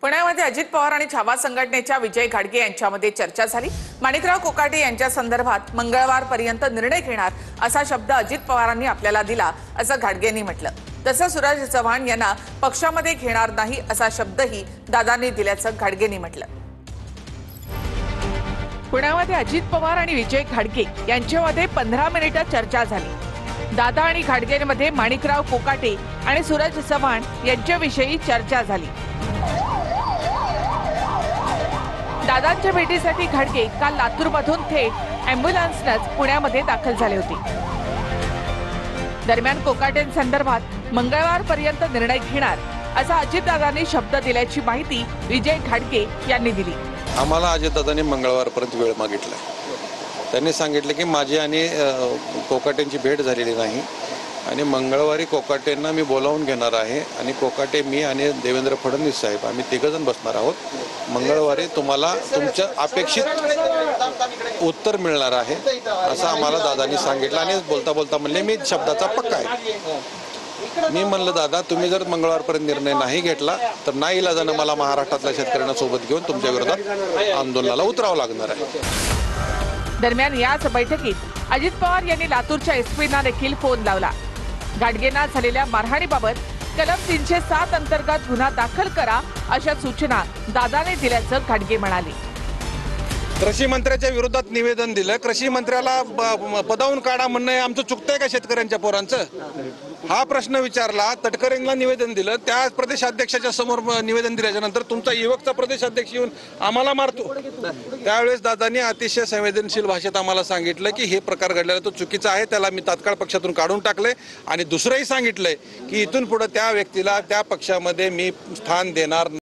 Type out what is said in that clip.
पुण्यामध्ये अजित पवार आणि छावा संघटनेच्या विजय घाडगे यांच्यामध्ये चर्चा झाली। माणिकराव कोकाटे यांच्या संदर्भात मंगळवारपर्यंत निर्णय घेणार असा शब्द अजित पवारांनी आपल्याला दिला असं घाडगेंनी म्हटलं। तसं सूरज चव्हाण यांना पक्षामध्ये घेणार नाही असा शब्दही दादांनी दिल्याचं घाडगेंनी म्हटलं। पुण्यामध्ये अजित पवार आणि विजय घाडगे यांच्यामध्ये 15 मिनिटं चर्चा झाली। दादा आणि घाडगेंमध्ये माणिकराव कोकाटे आणि सूरज चव्हाण यांच्याविषयी चर्चा झाली। दादांच्या भेटीसाठी घाडगे काल लातूरमधून थेट अँब्युलन्सनंच पुण्यामध्ये दाखल झाले होते। दरम्यान कोकाटेंसंदर्भात मंगळवारपर्यंत निर्णय घेणार असा अजितदादांनी शब्द दिल्याची माहिती विजय घाडगे यांनी दिली। आम्हाला अजितदादांनी मंगळवारपर्यंत वेळ मागितला। त्यांनी सांगितलं की माझी आणि कोकाटेंची भेट झालेली नाही आणि मंगळवारी कोकाटेंना मी बोलावून घेणार आहे आणि कोकाटे, मी आणि देवेंद्र फडणवीस साहेब आम्ही तिघजण बसणार आहोत। मंगळवारी तुम्हाला तुमच्या अपेक्षित उत्तर मिळणार आहे असं आम्हाला दादांनी सांगितलं आणि बोलता बोलता म्हणले मी शब्दाचा पक्का आहे। मी म्हणलं दादा, तुम्ही जर मंगळवारपर्यंत निर्णय नाही घेतला तर नाईलाजानं मला महाराष्ट्रातल्या शेतकऱ्यांना सोबत घेऊन तुमच्या विरोधात आंदोलनाला उतरावं लागणार आहे। दरम्यान याच बैठकीत अजित पवार यांनी लातूरच्या एसपींना देखील फोन लावला। घाडगेंना झालेल्या मारहाणीबाबत कलम 307 अंतर्गत गुन्हा दाखल करा अशा सूचना दादाने दिल्याचं घाडगे म्हणाले। कृषी मंत्र्याच्या विरोधात निवेदन दिलं, कृषी मंत्र्याला पदावून काढा म्हणणं आमचं चुकतंय का शेतकऱ्यांच्या पोरांचं? हा प्रश्न विचारला, तटकरेंना निवेदन दिलं, त्या प्रदेशाध्यक्षाच्या समोर निवेदन दिल्याच्या नंतर तुमचा युवकचा प्रदेशाध्यक्ष येऊन आम्हाला मारतो। त्यावेळेस दादांनी अतिशय संवेदनशील भाषेत आम्हाला सांगितलं की हे प्रकार घडलेला तो चुकीचा आहे, त्याला मी तात्काळ पक्षातून काढून टाकले आणि दुसरंही सांगितलंय की इथून पुढे त्या व्यक्तीला त्या पक्षामध्ये मी स्थान देणार